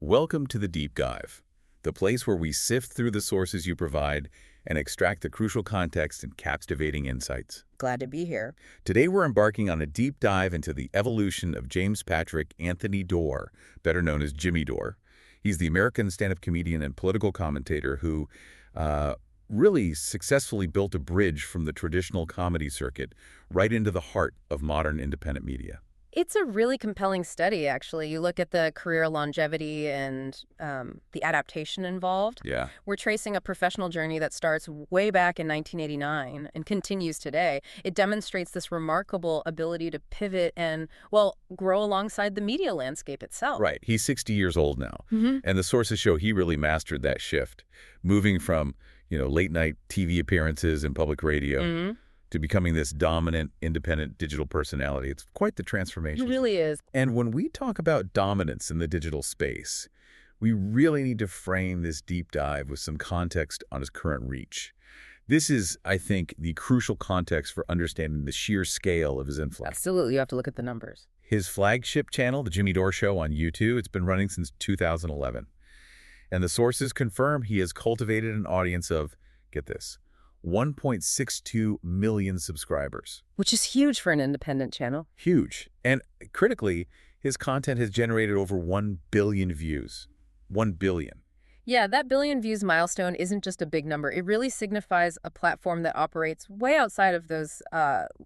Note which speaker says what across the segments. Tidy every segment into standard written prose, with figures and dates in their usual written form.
Speaker 1: Welcome to the Deep Dive, the place where we sift through the sources you provide and extract the crucial context and captivating insights.
Speaker 2: Glad to be here.
Speaker 1: Today we're embarking on a deep dive into the evolution of James Patrick Anthony Dore, better known as Jimmy Dore. He's the American stand-up comedian and political commentator who really successfully built a bridge from the traditional comedy circuit right into the heart of modern independent media.
Speaker 2: It's a really compelling study, actually. You look at the career longevity and the adaptation involved.
Speaker 1: Yeah.
Speaker 2: We're tracing a professional journey that starts way back in 1989 and continues today. It demonstrates this remarkable ability to pivot and, well, grow alongside the media landscape itself.
Speaker 1: Right. He's 60 years old now. And the sources show he really mastered that shift, moving from, late-night TV appearances and public radio to becoming this dominant, independent digital personality. It's quite the transformation.
Speaker 2: It really is.
Speaker 1: And when we talk about dominance in the digital space, we really need to frame this deep dive with some context on his current reach. This is, I think, the crucial context for understanding the sheer scale of his influence.
Speaker 2: Absolutely. You have to look at the numbers.
Speaker 1: His flagship channel, The Jimmy Dore Show on YouTube, it's been running since 2011. And the sources confirm he has cultivated an audience of, get this, 1.62 million subscribers.
Speaker 2: Which is huge for an independent channel.
Speaker 1: Huge. And critically, his content has generated over 1 billion views. 1 billion.
Speaker 2: Yeah, that billion views milestone isn't just a big number. It really signifies a platform that operates way outside of those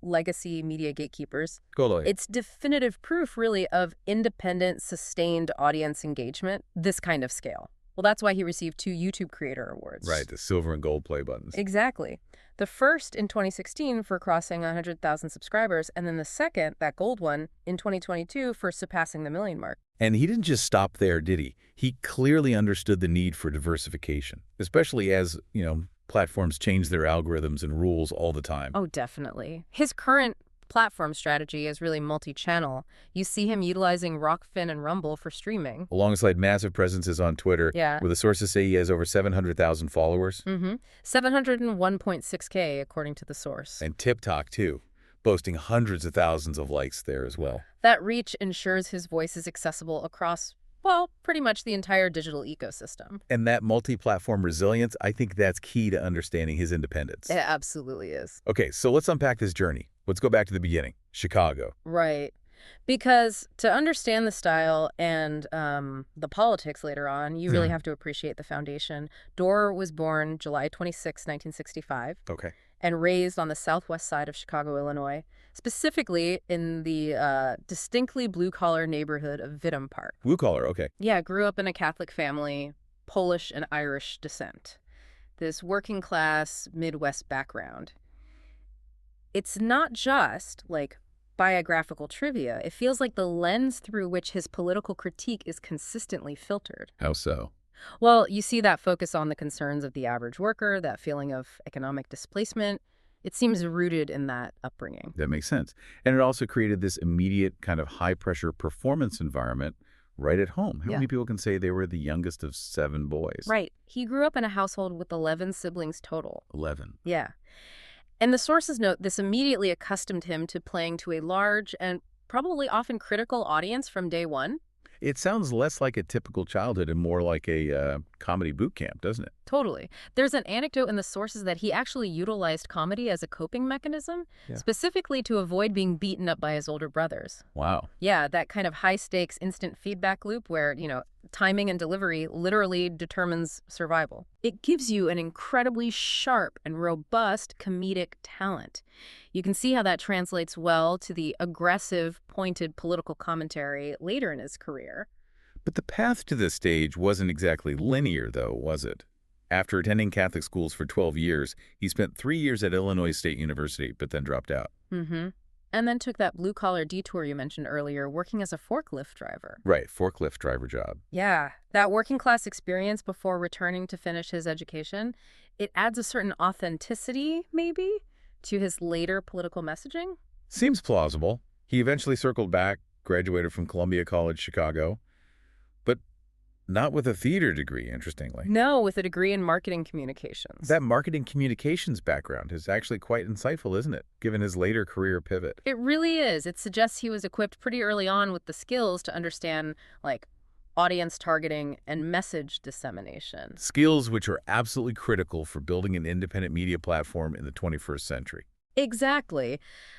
Speaker 2: legacy media gatekeepers.
Speaker 1: Totally.
Speaker 2: It's definitive proof, really, of independent, sustained audience engagement, this kind of scale. Well, that's why he received 2 YouTube Creator Awards.
Speaker 1: Right, the silver and gold play buttons.
Speaker 2: Exactly. The first in 2016 for crossing 100,000 subscribers, and then the second, that gold one, in 2022 for surpassing the million mark.
Speaker 1: And he didn't just stop there, did he? He clearly understood the need for diversification, especially as, platforms change their algorithms and rules all the time.
Speaker 2: Oh, definitely. His current platform strategy is really multi-channel. You see him utilizing Rockfin and Rumble for streaming.
Speaker 1: Alongside massive presences on Twitter,
Speaker 2: Yeah.
Speaker 1: where the sources say he has over 700,000 followers.
Speaker 2: 701.6K, according to the source.
Speaker 1: And TikTok, too, boasting hundreds of thousands of likes there as well.
Speaker 2: That reach ensures his voice is accessible across, well, pretty much the entire digital ecosystem.
Speaker 1: And that multi-platform resilience, I think that's key to understanding his independence.
Speaker 2: It absolutely is.
Speaker 1: Okay, so let's unpack this journey. Let's go back to the beginning, Chicago.
Speaker 2: Right. Because to understand the style and the politics later on, you really have to appreciate the foundation. Dore was born July 26, 1965.
Speaker 1: Okay.
Speaker 2: And raised on the southwest side of Chicago, Illinois, specifically in the distinctly blue-collar neighborhood of Vidham Park.
Speaker 1: Blue-collar, okay.
Speaker 2: Yeah, grew up in a Catholic family, Polish and Irish descent. This working-class Midwest background. It's not just, biographical trivia. It feels like the lens through which his political critique is consistently filtered.
Speaker 1: How so?
Speaker 2: Well, you see that focus on the concerns of the average worker, that feeling of economic displacement. It seems rooted in that upbringing.
Speaker 1: That makes sense. And it also created this immediate kind of high-pressure performance environment right at home. How many people can say they were the youngest of 7 boys?
Speaker 2: Right. He grew up in a household with 11 siblings total.
Speaker 1: 11.
Speaker 2: Yeah. And the sources note this immediately accustomed him to playing to a large and probably often critical audience from day one.
Speaker 1: It sounds less like a typical childhood and more like a comedy boot camp, doesn't it?
Speaker 2: Totally. There's an anecdote in the sources that he actually utilized comedy as a coping mechanism, specifically to avoid being beaten up by his older brothers.
Speaker 1: Wow.
Speaker 2: Yeah, that kind of high-stakes instant feedback loop where, timing and delivery literally determines survival. It gives you an incredibly sharp and robust comedic talent. You can see how that translates well to the aggressive, pointed political commentary later in his career.
Speaker 1: But the path to this stage wasn't exactly linear, though, was it? After attending Catholic schools for 12 years, he spent 3 years at Illinois State University, but then dropped out.
Speaker 2: And then took that blue-collar detour you mentioned earlier, working as a forklift driver.
Speaker 1: Right, forklift driver job.
Speaker 2: Yeah, that working-class experience before returning to finish his education, it adds a certain authenticity, maybe, to his later political messaging.
Speaker 1: Seems plausible. He eventually circled back, graduated from Columbia College, Chicago, but not with a theater degree, interestingly.
Speaker 2: No, with a degree in marketing communications.
Speaker 1: That marketing communications background is actually quite insightful, isn't it, given his later career pivot?
Speaker 2: It really is. It suggests he was equipped pretty early on with the skills to understand, audience targeting, and message dissemination.
Speaker 1: Skills which are absolutely critical for building an independent media platform in the 21st century.
Speaker 2: Exactly.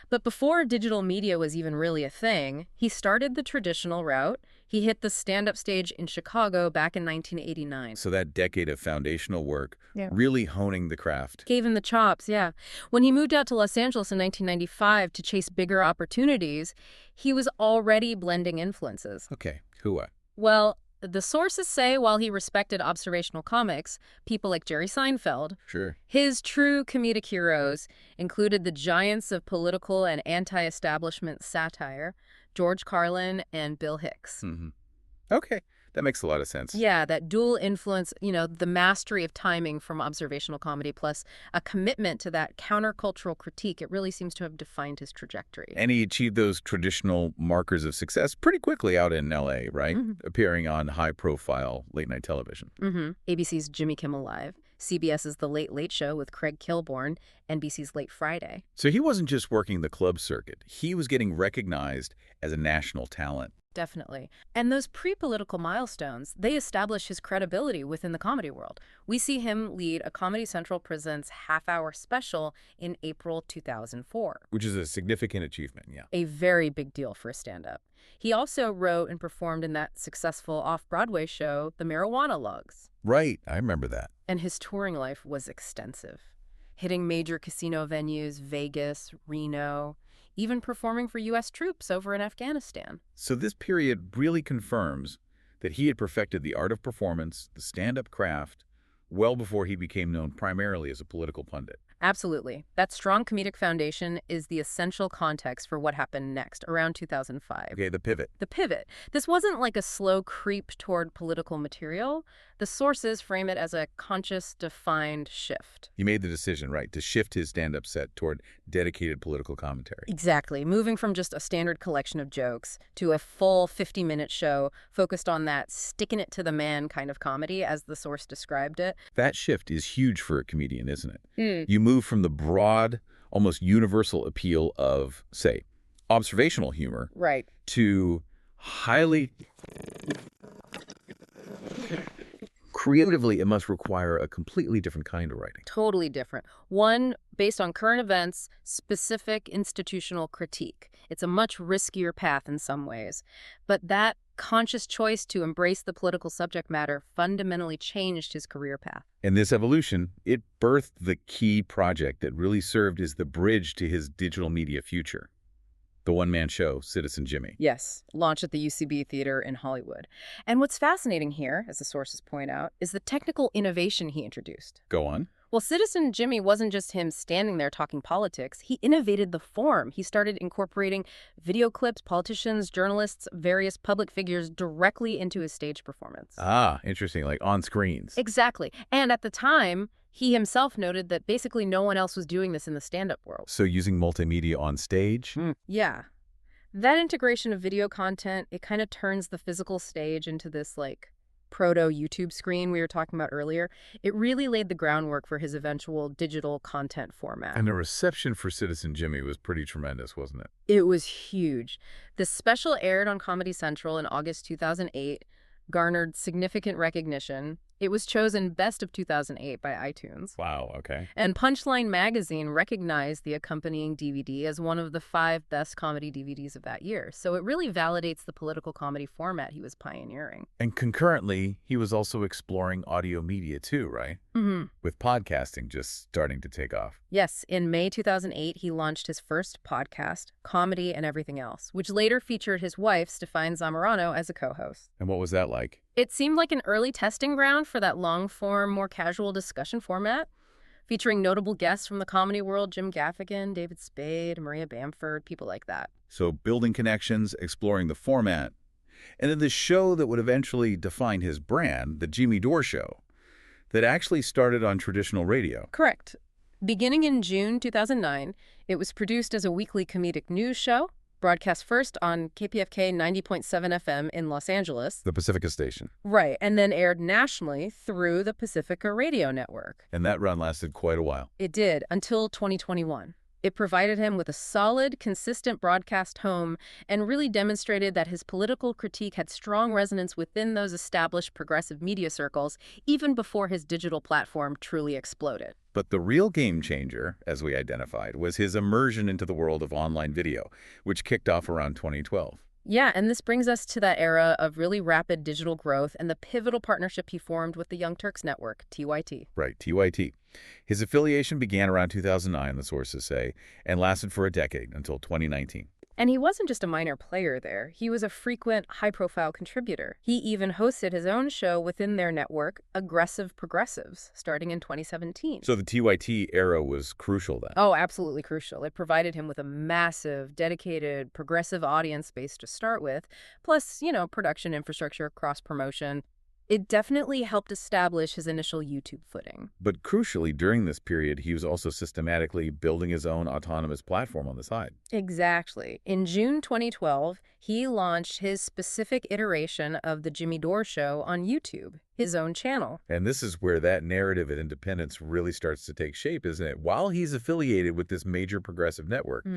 Speaker 2: But before digital media was even really a thing, he started the traditional route. He hit the stand-up stage in Chicago back in 1989.
Speaker 1: So that decade of foundational work,
Speaker 2: Yeah.
Speaker 1: really honing the craft.
Speaker 2: Gave him the chops, yeah. When he moved out to Los Angeles in 1995 to chase bigger opportunities, he was already blending influences.
Speaker 1: Okay, who?
Speaker 2: Well, the sources say while he respected observational comics, people like Jerry Seinfeld,
Speaker 1: Sure.
Speaker 2: his true comedic heroes included the giants of political and anti-establishment satire, George Carlin and Bill Hicks.
Speaker 1: Okay, that makes a lot of sense.
Speaker 2: Yeah, that dual influence, the mastery of timing from observational comedy plus a commitment to that countercultural critique, it really seems to have defined his trajectory.
Speaker 1: And he achieved those traditional markers of success pretty quickly out in L.A., right? Appearing on high-profile late-night television.
Speaker 2: ABC's Jimmy Kimmel Live, CBS's The Late Late Show with Craig Kilborn, NBC's Late Friday.
Speaker 1: So he wasn't just working the club circuit. He was getting recognized as a national talent.
Speaker 2: Definitely. And those pre-political milestones, they establish his credibility within the comedy world. We see him lead a Comedy Central Presents half-hour special in April 2004.
Speaker 1: Which is a significant achievement, yeah.
Speaker 2: A very big deal for a stand-up. He also wrote and performed in that successful off-Broadway show, The Marijuana Lugs.
Speaker 1: Right, I remember that.
Speaker 2: And his touring life was extensive, hitting major casino venues, Vegas, Reno, even performing for U.S. troops over in Afghanistan.
Speaker 1: So this period really confirms that he had perfected the art of performance, the stand-up craft, well before he became known primarily as a political pundit.
Speaker 2: Absolutely. That strong comedic foundation is the essential context for what happened next, around 2005.
Speaker 1: Okay, the pivot.
Speaker 2: The pivot. This wasn't like a slow creep toward political material. The sources frame it as a conscious, defined shift.
Speaker 1: He made the decision, right, to shift his stand-up set toward dedicated political commentary.
Speaker 2: Exactly. Moving from just a standard collection of jokes to a full 50-minute show focused on that sticking it to the man kind of comedy, as the source described it.
Speaker 1: That shift is huge for a comedian, isn't it? You move from the broad, almost universal appeal of, say, observational humor,
Speaker 2: right,
Speaker 1: to highly... Creatively, it must require a completely different kind of writing.
Speaker 2: Totally different. One based on current events, specific institutional critique. It's a much riskier path in some ways. But that conscious choice to embrace the political subject matter fundamentally changed his career path.
Speaker 1: And this evolution, it birthed the key project that really served as the bridge to his digital media future. The one-man show, Citizen Jimmy.
Speaker 2: Yes, launched at the UCB Theater in Hollywood. And what's fascinating here, as the sources point out, is the technical innovation he introduced.
Speaker 1: Go on.
Speaker 2: Well, Citizen Jimmy wasn't just him standing there talking politics. He innovated the form. He started incorporating video clips, politicians, journalists, various public figures directly into his stage performance.
Speaker 1: Ah, interesting, like on screens.
Speaker 2: Exactly. And at the time, he himself noted that basically no one else was doing this in the stand-up world.
Speaker 1: So using multimedia on stage?
Speaker 2: Yeah. That integration of video content, it kind of turns the physical stage into this, like, proto-YouTube screen we were talking about earlier. It really laid the groundwork for his eventual digital content format.
Speaker 1: And the reception for Citizen Jimmy was pretty tremendous, wasn't it?
Speaker 2: It was huge. The special aired on Comedy Central in August 2008, garnered significant recognition. It was chosen Best of 2008 by iTunes.
Speaker 1: Wow, okay.
Speaker 2: And Punchline Magazine recognized the accompanying DVD as one of the 5 best comedy DVDs of that year. So it really validates the political comedy format he was pioneering.
Speaker 1: And concurrently, he was also exploring audio media too, right? With podcasting just starting to take off.
Speaker 2: Yes, in May 2008, he launched his first podcast, Comedy and Everything Else, which later featured his wife, Stefan Zamorano, as a co-host.
Speaker 1: And what was that like?
Speaker 2: It seemed like an early testing ground for that long-form, more casual discussion format, featuring notable guests from the comedy world, Jim Gaffigan, David Spade, Maria Bamford, people like that.
Speaker 1: So building connections, exploring the format, and then the show that would eventually define his brand, the Jimmy Dore Show, that actually started on traditional radio.
Speaker 2: Correct. Beginning in June 2009, it was produced as a weekly comedic news show, broadcast first on KPFK 90.7 FM in Los Angeles.
Speaker 1: The Pacifica station.
Speaker 2: Right, and then aired nationally through the Pacifica Radio Network.
Speaker 1: And that run lasted quite a while.
Speaker 2: It did, until 2021. It provided him with a solid, consistent broadcast home and really demonstrated that his political critique had strong resonance within those established progressive media circles, even before his digital platform truly exploded.
Speaker 1: But the real game changer, as we identified, was his immersion into the world of online video, which kicked off around 2012.
Speaker 2: Yeah, and this brings us to that era of really rapid digital growth and the pivotal partnership he formed with the Young Turks network, TYT.
Speaker 1: Right, TYT. His affiliation began around 2009, the sources say, and lasted for a decade until 2019.
Speaker 2: And he wasn't just a minor player there. He was a frequent, high-profile contributor. He even hosted his own show within their network, Aggressive Progressives, starting in 2017.
Speaker 1: So the TYT era was crucial then.
Speaker 2: Oh, absolutely crucial. It provided him with a massive, dedicated, progressive audience base to start with, plus, production infrastructure, cross-promotion. It definitely helped establish his initial YouTube footing.
Speaker 1: But crucially, during this period, he was also systematically building his own autonomous platform on the side.
Speaker 2: Exactly. In June 2012, he launched his specific iteration of The Jimmy Dore Show on YouTube, his own channel.
Speaker 1: And this is where that narrative of independence really starts to take shape, isn't it? While he's affiliated with this major progressive network,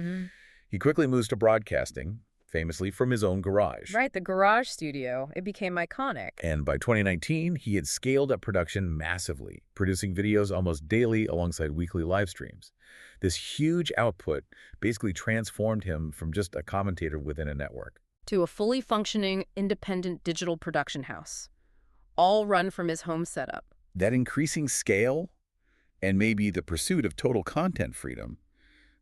Speaker 1: he quickly moves to broadcasting, famously from his own garage.
Speaker 2: Right, the garage studio. It became iconic.
Speaker 1: And by 2019, he had scaled up production massively, producing videos almost daily alongside weekly live streams. This huge output basically transformed him from just a commentator within a network
Speaker 2: to a fully functioning, independent digital production house, all run from his home setup.
Speaker 1: That increasing scale and maybe the pursuit of total content freedom,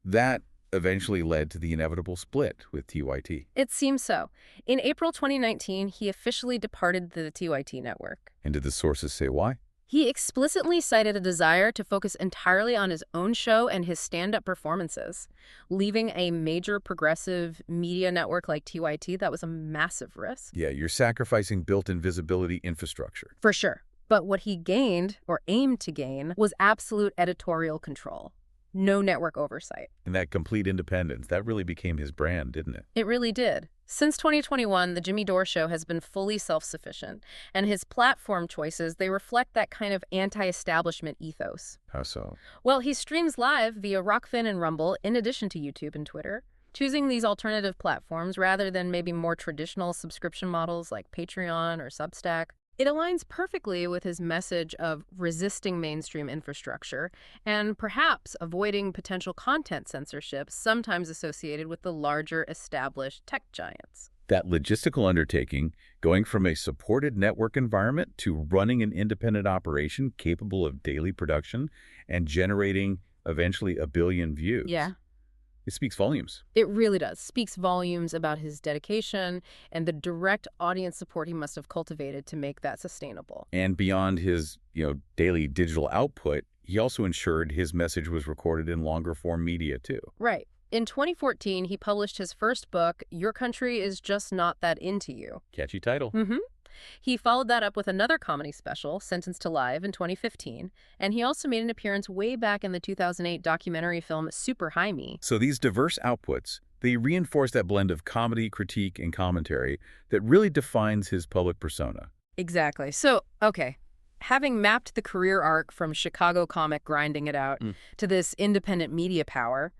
Speaker 1: that eventually led to the inevitable split with TYT.
Speaker 2: It seems so. In April 2019, he officially departed the TYT network.
Speaker 1: And did the sources say why?
Speaker 2: He explicitly cited a desire to focus entirely on his own show and his stand-up performances. Leaving a major progressive media network like TYT, that was a massive risk.
Speaker 1: Yeah, you're sacrificing built-in visibility infrastructure.
Speaker 2: For sure. But what he gained, or aimed to gain, was absolute editorial control. No network oversight.
Speaker 1: And that complete independence, that really became his brand, didn't it?
Speaker 2: It really did. Since 2021, The Jimmy Dore Show has been fully self-sufficient, and his platform choices, they reflect that kind of anti-establishment ethos.
Speaker 1: How so?
Speaker 2: Well, he streams live via Rockfin and Rumble, in addition to YouTube and Twitter. Choosing these alternative platforms rather than maybe more traditional subscription models like Patreon or Substack, it aligns perfectly with his message of resisting mainstream infrastructure and perhaps avoiding potential content censorship sometimes associated with the larger established tech giants.
Speaker 1: That logistical undertaking, going from a supported network environment to running an independent operation capable of daily production and generating eventually 1 billion views.
Speaker 2: Yeah.
Speaker 1: It speaks volumes.
Speaker 2: It really does. Speaks volumes about his dedication and the direct audience support he must have cultivated to make that sustainable.
Speaker 1: And beyond his, daily digital output, he also ensured his message was recorded in longer form media too.
Speaker 2: Right. In 2014, he published his first book, Your Country Is Just Not That Into You.
Speaker 1: Catchy title.
Speaker 2: He followed that up with another comedy special, Sentenced to Live, in 2015, and he also made an appearance way back in the 2008 documentary film Super High Me.
Speaker 1: So these diverse outputs, they reinforce that blend of comedy, critique, and commentary that really defines his public persona.
Speaker 2: Exactly. So, okay, having mapped the career arc from Chicago comic grinding it out to this independent media power,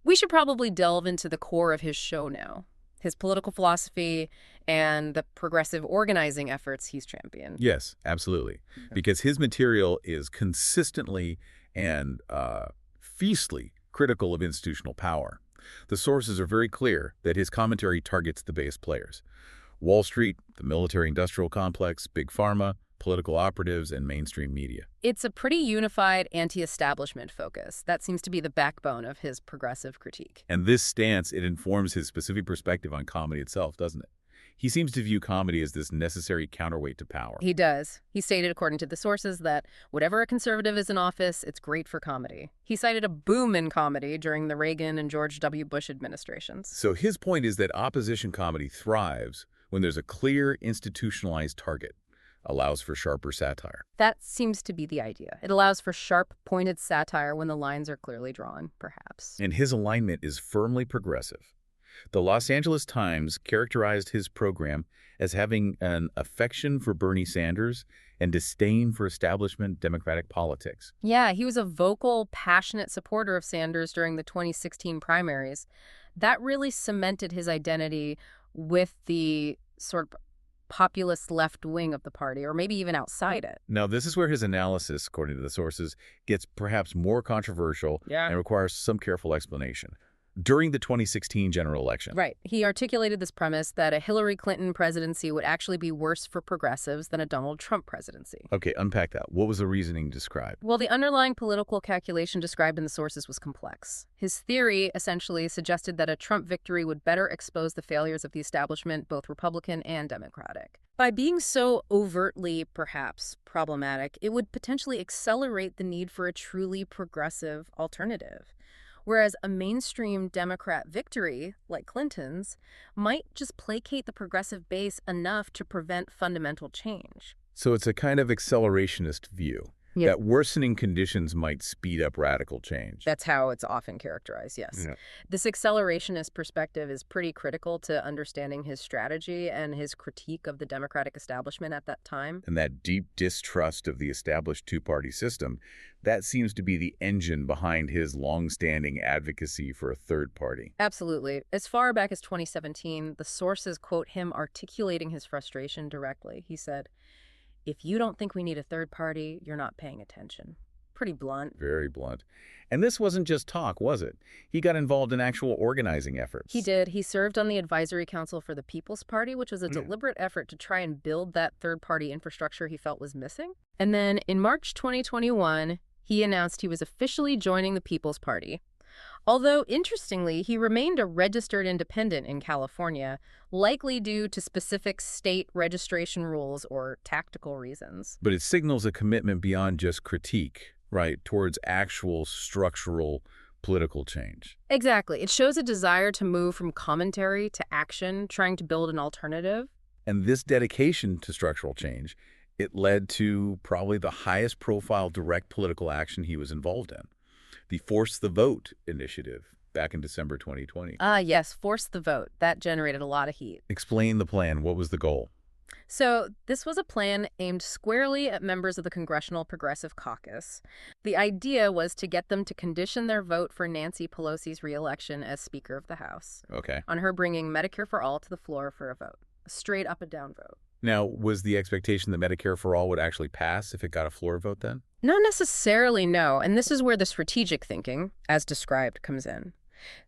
Speaker 2: we should probably delve into the core of his show now. His political philosophy, and the progressive organizing efforts he's championed.
Speaker 1: Yes, absolutely. Because his material is consistently and feastly critical of institutional power. The sources are very clear that his commentary targets the base players. Wall Street, the military-industrial complex, big pharma, political operatives, and mainstream media.
Speaker 2: It's a pretty unified anti-establishment focus. That seems to be the backbone of his progressive critique.
Speaker 1: And this stance, it informs his specific perspective on comedy itself, doesn't it? He seems to view comedy as this necessary counterweight to power.
Speaker 2: He does. He stated, according to the sources, that whatever a conservative is in office, it's great for comedy. He cited a boom in comedy during the Reagan and George W. Bush administrations.
Speaker 1: So his point is that opposition comedy thrives when there's a clear institutionalized target. Allows for sharper satire.
Speaker 2: That seems to be the idea. It allows for sharp, pointed satire when the lines are clearly drawn, perhaps.
Speaker 1: And his alignment is firmly progressive. The Los Angeles Times characterized his program as having an affection for Bernie Sanders and disdain for establishment Democratic politics.
Speaker 2: Yeah, he was a vocal, passionate supporter of Sanders during the 2016 primaries. That really cemented his identity with the sort of populist left wing of the party, or maybe even outside it.
Speaker 1: Now, this is where his analysis, according to the sources, gets perhaps more controversial and requires some careful explanation. During the 2016 general election.
Speaker 2: Right. He articulated this premise that a Hillary Clinton presidency would actually be worse for progressives than a Donald Trump presidency.
Speaker 1: Okay, unpack that. What was the reasoning described?
Speaker 2: Well, the underlying political calculation described in the sources was complex. His theory essentially suggested that a Trump victory would better expose the failures of the establishment, both Republican and Democratic. By being so overtly, perhaps, problematic, it would potentially accelerate the need for a truly progressive alternative. Whereas a mainstream Democrat victory, like Clinton's, might just placate the progressive base enough to prevent fundamental change.
Speaker 1: So it's a kind of accelerationist view.
Speaker 2: Yeah.
Speaker 1: That worsening conditions might speed up radical change.
Speaker 2: That's how it's often characterized, yes.
Speaker 1: Yeah.
Speaker 2: This accelerationist perspective is pretty critical to understanding his strategy and his critique of the Democratic establishment at that time.
Speaker 1: And that deep distrust of the established two-party system, that seems to be the engine behind his long-standing advocacy for a third party.
Speaker 2: Absolutely. As far back as 2017, the sources quote him articulating his frustration directly. He said, "If you don't think we need a third party, you're not paying attention." Pretty blunt.
Speaker 1: Very blunt. And this wasn't just talk, was it? He got involved in actual organizing efforts.
Speaker 2: He did. He served on the advisory council for the People's Party, which was a deliberate effort to try and build that third-party infrastructure he felt was missing. And then in March 2021, he announced he was officially joining the People's Party. Although, interestingly, he remained a registered independent in California, likely due to specific state registration rules or tactical reasons.
Speaker 1: But it signals a commitment beyond just critique, right, towards actual structural political change.
Speaker 2: Exactly. It shows a desire to move from commentary to action, trying to build an alternative.
Speaker 1: And this dedication to structural change, it led to probably the highest profile direct political action he was involved in. The Force the Vote initiative back in December 2020.
Speaker 2: Yes, Force the Vote. That generated a lot of heat.
Speaker 1: Explain the plan. What was the goal?
Speaker 2: So this was a plan aimed squarely at members of the Congressional Progressive Caucus. The idea was to get them to condition their vote for Nancy Pelosi's re-election as Speaker of the House.
Speaker 1: Okay.
Speaker 2: On her bringing Medicare for All to the floor for a vote. A straight up and down vote.
Speaker 1: Now, was the expectation that Medicare for All would actually pass if it got a floor vote then?
Speaker 2: Not necessarily, no. And this is where the strategic thinking, as described, comes in.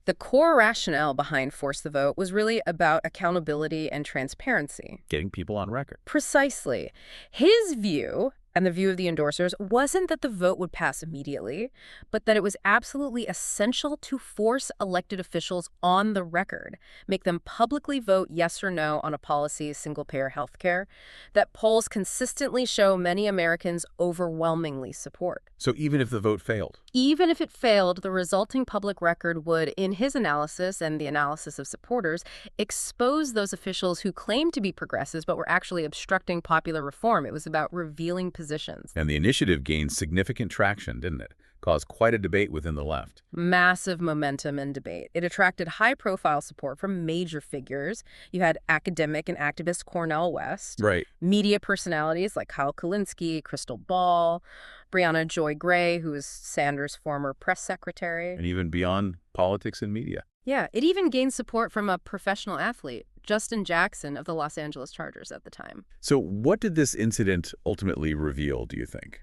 Speaker 2: The core rationale behind Force the Vote was really about accountability and transparency.
Speaker 1: Getting people on record.
Speaker 2: Precisely. His view, and the view of the endorsers, wasn't that the vote would pass immediately, but that it was absolutely essential to force elected officials on the record, make them publicly vote yes or no on a policy, single-payer health care, that polls consistently show many Americans overwhelmingly support.
Speaker 1: So even if the vote failed?
Speaker 2: Even if it failed, the resulting public record would, in his analysis and the analysis of supporters, expose those officials who claimed to be progressives but were actually obstructing popular reform. It was about revealing positions.
Speaker 1: And the initiative gained significant traction, didn't it? Caused quite a debate within the left.
Speaker 2: Massive momentum and debate. It attracted high-profile support from major figures. You had academic and activist Cornel West.
Speaker 1: Right.
Speaker 2: Media personalities like Kyle Kulinski, Crystal Ball, Brianna Joy Gray, who was Sanders' former press secretary.
Speaker 1: And even beyond politics and media.
Speaker 2: Yeah, it even gained support from a professional athlete, Justin Jackson of the Los Angeles Chargers at the time.
Speaker 1: So what did this incident ultimately reveal, do you think?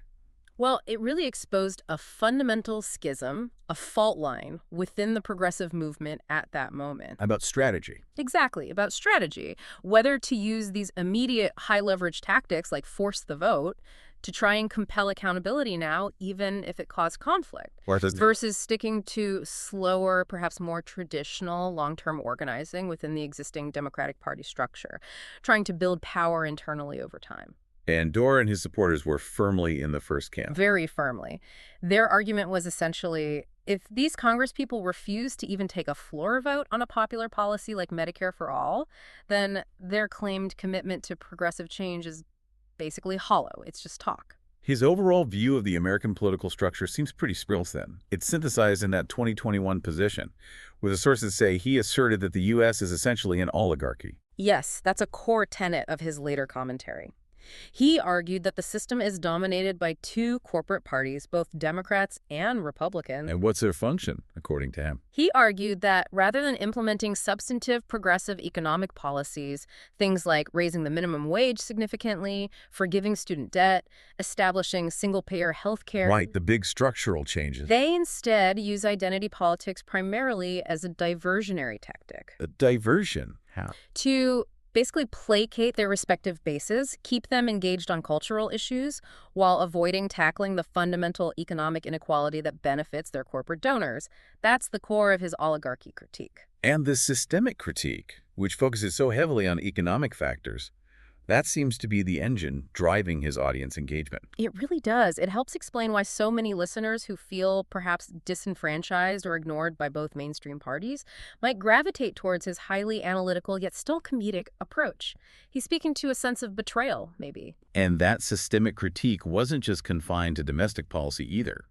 Speaker 2: Well, it really exposed a fundamental schism, a fault line within the progressive movement at that moment.
Speaker 1: About strategy.
Speaker 2: Exactly, about strategy. Whether to use these immediate high-leverage tactics like force the vote to try and compel accountability now, even if it caused conflict, versus sticking to slower, perhaps more traditional long-term organizing within the existing Democratic Party structure, trying to build power internally over time.
Speaker 1: And Dore and his supporters were firmly in the first camp.
Speaker 2: Very firmly. Their argument was essentially, if these congresspeople refuse to even take a floor vote on a popular policy like Medicare for All, then their claimed commitment to progressive change is basically hollow. It's just talk.
Speaker 1: His overall view of the American political structure seems pretty sprills then. It's synthesized in that 2021 position, where the sources say he asserted that the U.S. is essentially an oligarchy.
Speaker 2: Yes, that's a core tenet of his later commentary. He argued that the system is dominated by two corporate parties, both Democrats and Republicans.
Speaker 1: And what's their function, according to him?
Speaker 2: He argued that rather than implementing substantive progressive economic policies, things like raising the minimum wage significantly, forgiving student debt, establishing single-payer health care.
Speaker 1: Right, the big structural changes.
Speaker 2: They instead use identity politics primarily as a diversionary tactic.
Speaker 1: A diversion? How?
Speaker 2: To basically placate their respective bases, keep them engaged on cultural issues, while avoiding tackling the fundamental economic inequality that benefits their corporate donors. That's the core of his oligarchy critique.
Speaker 1: And the systemic critique, which focuses so heavily on economic factors, that seems to be the engine driving his audience engagement.
Speaker 2: It really does. It helps explain why so many listeners who feel perhaps disenfranchised or ignored by both mainstream parties might gravitate towards his highly analytical yet still comedic approach. He's speaking to a sense of betrayal, maybe.
Speaker 1: And that systemic critique wasn't just confined to domestic policy either.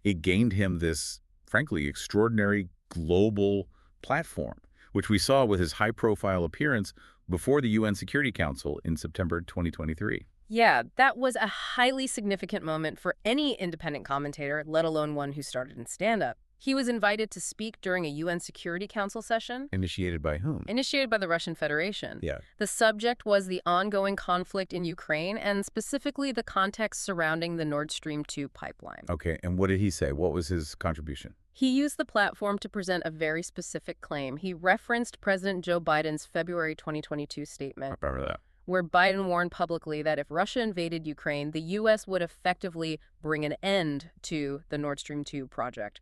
Speaker 1: It gained him this, frankly, extraordinary global platform, which we saw with his high-profile appearance before the UN Security Council in September 2023.
Speaker 2: Yeah, that was a highly significant moment for any independent commentator, let alone one who started in stand-up. He was invited to speak during a UN Security Council session.
Speaker 1: Initiated by whom?
Speaker 2: Initiated by the Russian Federation.
Speaker 1: Yeah.
Speaker 2: The subject was the ongoing conflict in Ukraine, and specifically the context surrounding the Nord Stream 2 pipeline.
Speaker 1: Okay, and what did he say? What was his contribution?
Speaker 2: He used the platform to present a very specific claim. He referenced President Joe Biden's February 2022 statement,
Speaker 1: I remember that.
Speaker 2: where Biden warned publicly that if Russia invaded Ukraine, the U.S. would effectively bring an end to the Nord Stream 2 project.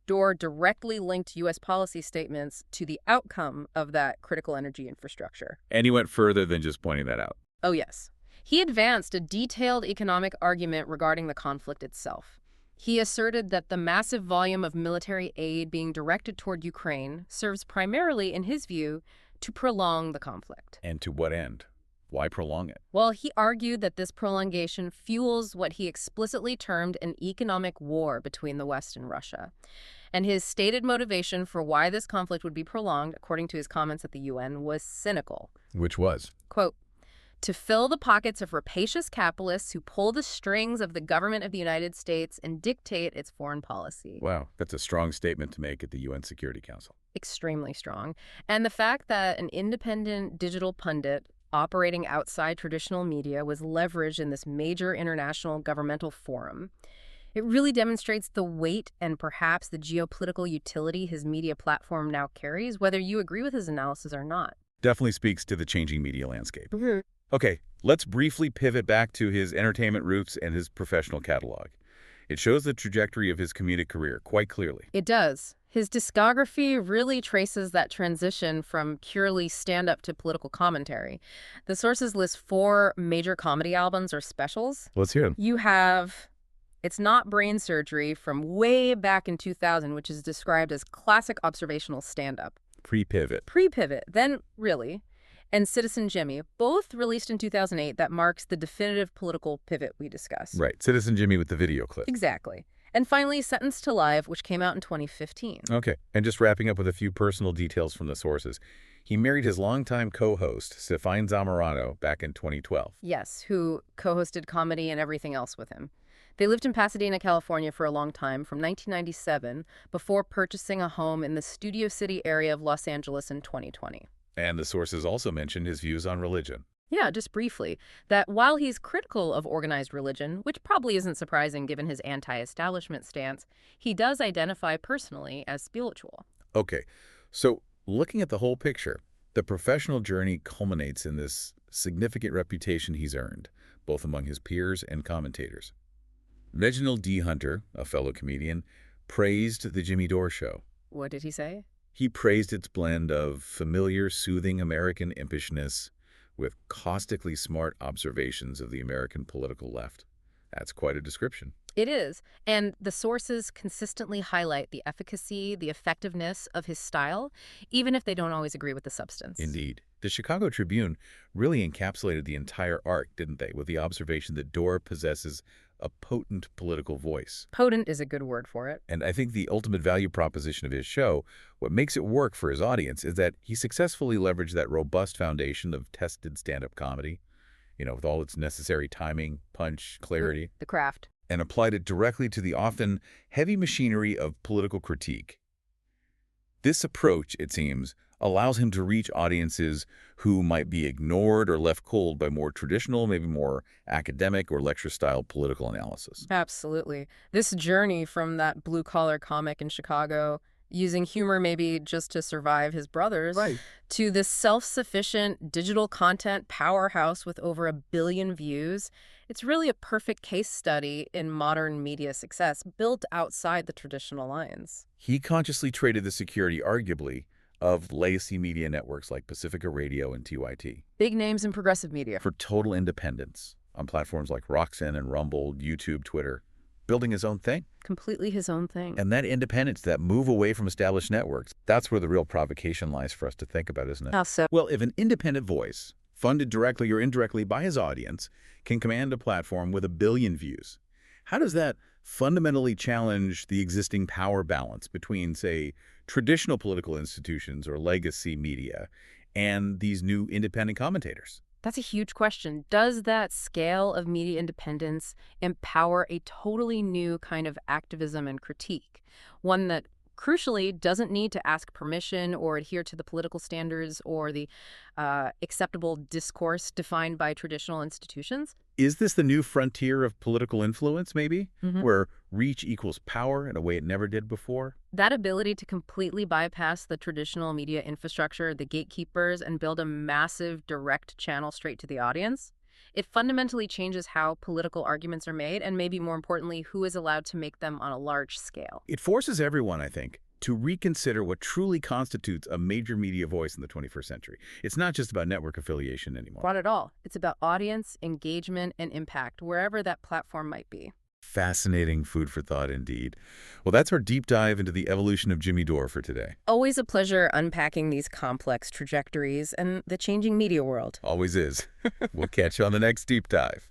Speaker 2: Dore directly linked U.S. policy statements to the outcome of that critical energy infrastructure.
Speaker 1: And he went further than just pointing that out.
Speaker 2: Oh, yes. He advanced a detailed economic argument regarding the conflict itself. He asserted that the massive volume of military aid being directed toward Ukraine serves primarily, in his view, to prolong the conflict.
Speaker 1: And to what end? Why prolong it?
Speaker 2: Well, he argued that this prolongation fuels what he explicitly termed an economic war between the West and Russia. And his stated motivation for why this conflict would be prolonged, according to his comments at the UN, was cynical.
Speaker 1: Which was?
Speaker 2: Quote, to fill the pockets of rapacious capitalists who pull the strings of the government of the United States and dictate its foreign policy.
Speaker 1: Wow, that's a strong statement to make at the UN Security Council.
Speaker 2: Extremely strong. And the fact that an independent digital pundit operating outside traditional media was leveraged in this major international governmental forum, it really demonstrates the weight and perhaps the geopolitical utility his media platform now carries, whether you agree with his analysis or not.
Speaker 1: Definitely speaks to the changing media landscape.
Speaker 2: Mm-hmm.
Speaker 1: Okay, let's briefly pivot back to his entertainment roots and his professional catalog. It shows the trajectory of his comedic career quite clearly.
Speaker 2: It does. His discography really traces that transition from purely stand-up to political commentary. The sources list 4 major comedy albums or specials.
Speaker 1: Let's hear them.
Speaker 2: You have It's Not Brain Surgery from way back in 2000, which is described as classic observational stand-up.
Speaker 1: Pre-pivot.
Speaker 2: Pre-pivot, then Really, and Citizen Jimmy, both released in 2008, that marks the definitive political pivot we discussed.
Speaker 1: Right, Citizen Jimmy with the video clip.
Speaker 2: Exactly. And finally, Sentenced to Life, which came out in 2015.
Speaker 1: Okay, and just wrapping up with a few personal details from the sources. He married his longtime co-host, Stefan Zamorano, back in 2012.
Speaker 2: Yes, who co-hosted Comedy and Everything Else with him. They lived in Pasadena, California for a long time, from 1997, before purchasing a home in the Studio City area of Los Angeles in 2020.
Speaker 1: And the sources also mentioned his views on religion.
Speaker 2: Yeah, just briefly, that while he's critical of organized religion, which probably isn't surprising given his anti-establishment stance, he does identify personally as spiritual.
Speaker 1: Okay, so looking at the whole picture, the professional journey culminates in this significant reputation he's earned, both among his peers and commentators. Reginald D. Hunter, a fellow comedian, praised the Jimmy Dore Show.
Speaker 2: What did he say?
Speaker 1: He praised its blend of familiar, soothing American impishness with caustically smart observations of the American political left. That's quite a description.
Speaker 2: It is. And the sources consistently highlight the efficacy, the effectiveness of his style, even if they don't always agree with the substance.
Speaker 1: Indeed. The Chicago Tribune really encapsulated the entire arc, didn't they, with the observation that Dore possesses a potent political voice.
Speaker 2: Potent is a good word for it.
Speaker 1: And I think the ultimate value proposition of his show, what makes it work for his audience, is that he successfully leveraged that robust foundation of tested stand-up comedy, with all its necessary timing, punch, clarity,
Speaker 2: The craft.
Speaker 1: and applied it directly to the often heavy machinery of political critique. This approach, it seems, allows him to reach audiences who might be ignored or left cold by more traditional, maybe more academic or lecture-style political analysis.
Speaker 2: Absolutely. This journey from that blue-collar comic in Chicago, using humor maybe just to survive his brothers,
Speaker 1: Right.
Speaker 2: to this self-sufficient digital content powerhouse with over 1 billion views, it's really a perfect case study in modern media success built outside the traditional lines.
Speaker 1: He consciously traded the security, arguably, of legacy media networks like Pacifica Radio and TYT
Speaker 2: Big names in progressive media.
Speaker 1: for total independence on platforms like Roxanne and Rumble, YouTube, Twitter, building his own thing.
Speaker 2: Completely his own thing.
Speaker 1: And that independence, that move away from established networks, that's where the real provocation lies for us to think about, isn't it?
Speaker 2: How so?
Speaker 1: Well, if an independent voice, funded directly or indirectly by his audience, can command a platform with 1 billion views, how does that fundamentally challenge the existing power balance between, say, traditional political institutions or legacy media and these new independent commentators?
Speaker 2: That's a huge question. Does that scale of media independence empower a totally new kind of activism and critique? One that, crucially, doesn't need to ask permission or adhere to the political standards or the acceptable discourse defined by traditional institutions?
Speaker 1: Is this the new frontier of political influence, maybe,
Speaker 2: Mhm.
Speaker 1: where reach equals power in a way it never did before?
Speaker 2: That ability to completely bypass the traditional media infrastructure, the gatekeepers, and build a massive direct channel straight to the audience, it fundamentally changes how political arguments are made and, maybe more importantly, who is allowed to make them on a large scale.
Speaker 1: It forces everyone, I think, to reconsider what truly constitutes a major media voice in the 21st century. It's not just about network affiliation anymore.
Speaker 2: Not at all. It's about audience, engagement, and impact, wherever that platform might be.
Speaker 1: Fascinating food for thought indeed. Well, that's our deep dive into the evolution of Jimmy Dore for today.
Speaker 2: Always a pleasure unpacking these complex trajectories and the changing media world.
Speaker 1: Always is. We'll catch you on the next deep dive.